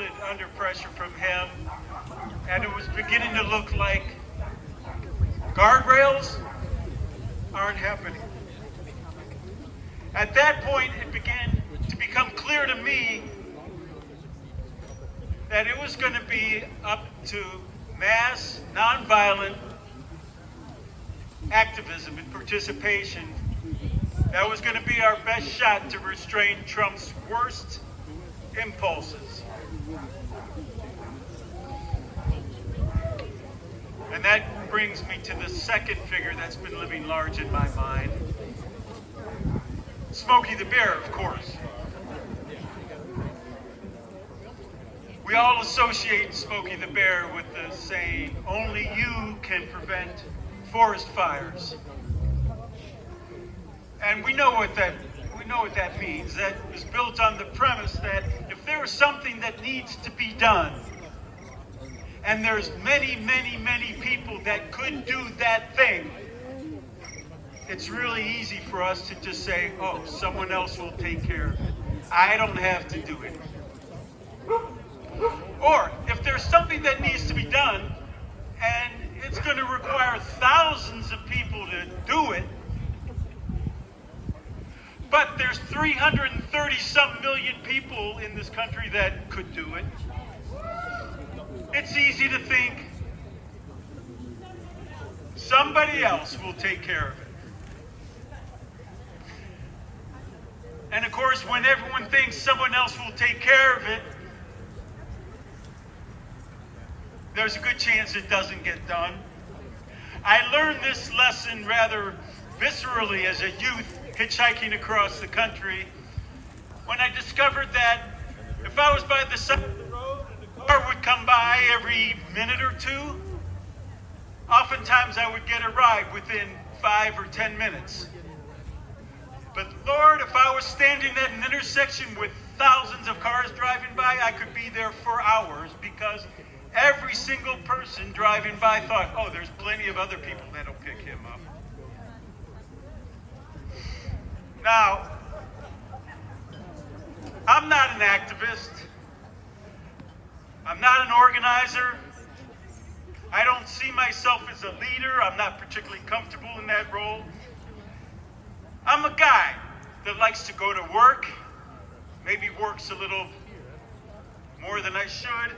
folded under pressure from him, and it was beginning to look like guardrails aren't happening. At that point, it began to become clear to me that it was going to be up to mass, nonviolent activism and participation that was going to be our best shot to restrain Trump's worst impulses. And that brings me to the second figure that's been living large in my mind. Smokey the Bear, of course. We all associate Smokey the Bear with the saying, "Only you can prevent forest fires." And we know what that means. That is built on the premise that if there is something that needs to be done, and there's many, many, many people that could do that thing, it's really easy for us to just say, "Oh, someone else will take care of it. I don't have to do it." Or if there's something that needs to be done, and it's going to require thousands of people to do it, but there's 330-some million people in this country that could do it, it's easy to think somebody else will take care of it. And of course, when everyone thinks someone else will take care of it, there's a good chance it doesn't get done. I learned this lesson rather viscerally as a youth hitchhiking across the country when I discovered that if I was by the side of the road and a car would come by every minute or two, oftentimes I would get a ride within 5 or 10 minutes. But Lord, if I was standing at an intersection with thousands of cars driving by, I could be there for hours because every single person driving by thought, "Oh, there's plenty of other people that'll pick him up." Now, I'm not an activist. I'm not an organizer. I don't see myself as a leader. I'm not particularly comfortable in that role. I'm a guy that likes to go to work, maybe works a little more than I should.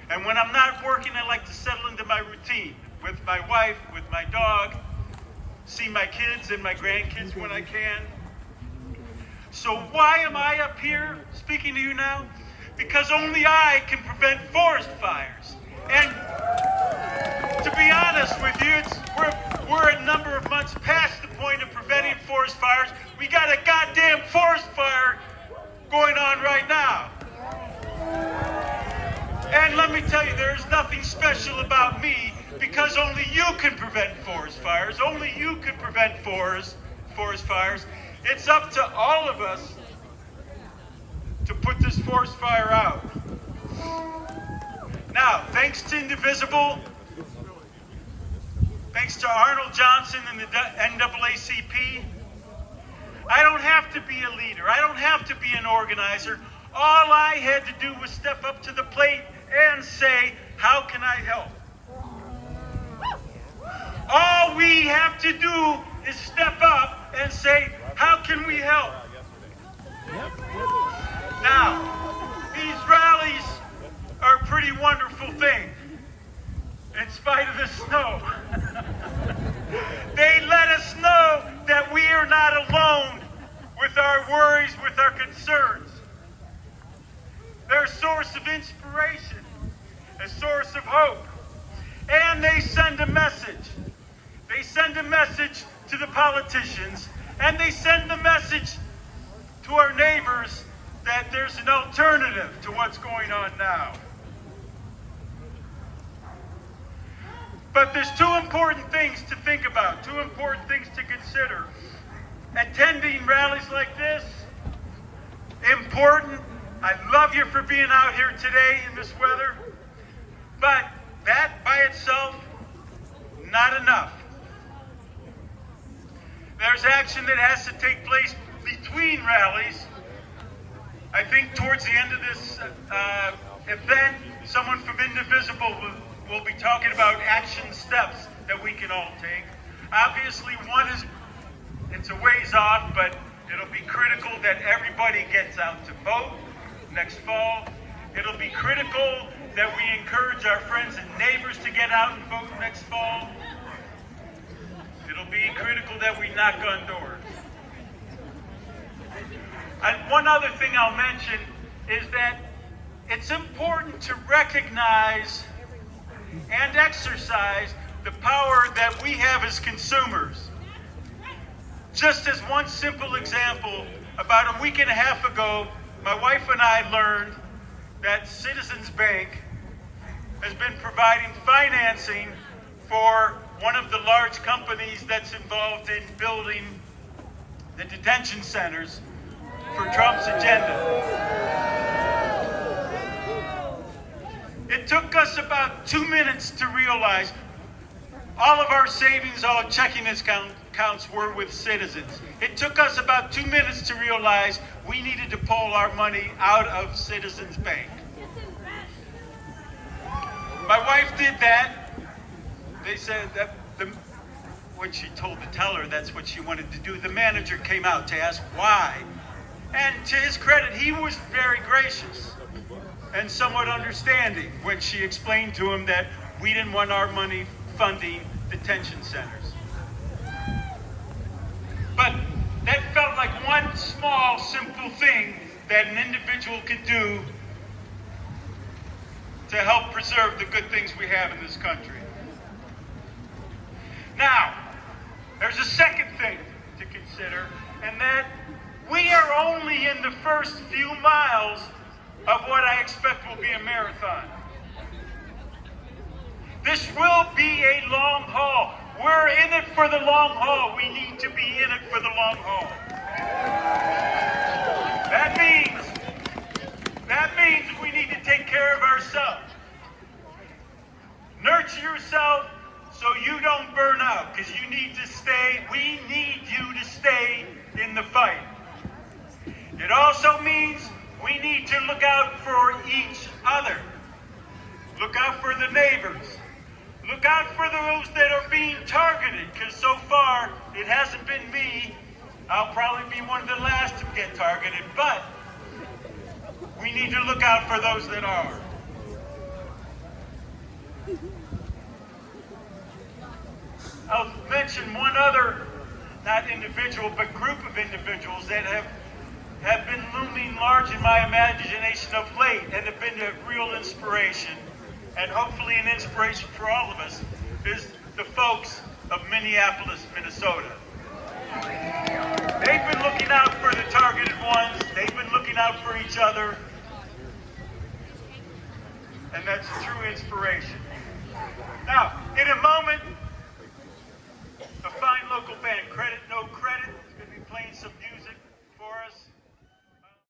And when I'm not working, I like to settle into my routine with my wife, with my dog, see my kids and my grandkids when I can. So why am I up here speaking to you now? Because only I can prevent forest fires. And to be honest with you, we're a number of months past the point of preventing forest fires. We got a goddamn forest fire going on right now. And let me tell you, there's nothing special about me because only you can prevent forest fires. Only you can prevent forest fires. It's up to all of us to put this forest fire out. Now, thanks to Indivisible, thanks to Arnold Johnson and the NAACP, I don't have to be a leader. I don't have to be an organizer. All I had to do was step up to the plate and say, "How can I help?" All we have to do is step up and say, "How can we help?" Now, these rallies are a pretty wonderful thing, in spite of the snow. They let us know that we are not alone with our worries, with our concerns. They're a source of inspiration, a source of hope. And they send a message. They send a message to the politicians, and they send a message to our neighbors that there's an alternative to what's going on now. But there's two important things to think about, two important things to consider. Attending rallies like this, important. I love you for being out here today in this weather. But that by itself, not enough. There's action that has to take place between rallies. I think towards the end of this And then someone from Indivisible will be talking about action steps that we can all take. Obviously, it's a ways off, but it'll be critical that everybody gets out to vote next fall. It'll be critical that we encourage our friends and neighbors to get out and vote next fall. It'll be critical that we knock on doors. And one other thing I'll mention is that it's important to recognize and exercise the power that we have as consumers. Just as one simple example, about a week and a half ago, my wife and I learned that Citizens Bank has been providing financing for one of the large companies that's involved in building the detention centers for Trump's agenda. It took us about 2 minutes to realize all of our savings, all checking accounts were with Citizens. It took us about 2 minutes to realize we needed to pull our money out of Citizens Bank. My wife did that. They said that when she told the teller that's what she wanted to do, the manager came out to ask why. And to his credit, he was very gracious and somewhat understanding when she explained to him that we didn't want our money funding detention centers. But that felt like one small, simple thing that an individual could do to help preserve the good things we have in this country. Now, there's a second thing to consider, and that we are only in the first few miles of what I expect will be a marathon. This will be a long haul. We're in it for the long haul. We need to be in it for the long haul. That means we need to take care of ourselves. Nurture yourself so you don't burn out, because we need you to stay in the fight. It also means we need to look out for each other. Look out for the neighbors. Look out for those that are being targeted, because so far it hasn't been me. I'll probably be one of the last to get targeted, but we need to look out for those that are. I'll mention one other, not individual, but group of individuals that have been looming large in my imagination of late and have been a real inspiration, and hopefully an inspiration for all of us, is the folks of Minneapolis, Minnesota. They've been looking out for the targeted ones. They've been looking out for each other. And that's a true inspiration. Now, in a moment, a fine local band, Credit No Credit, is going to be playing some music.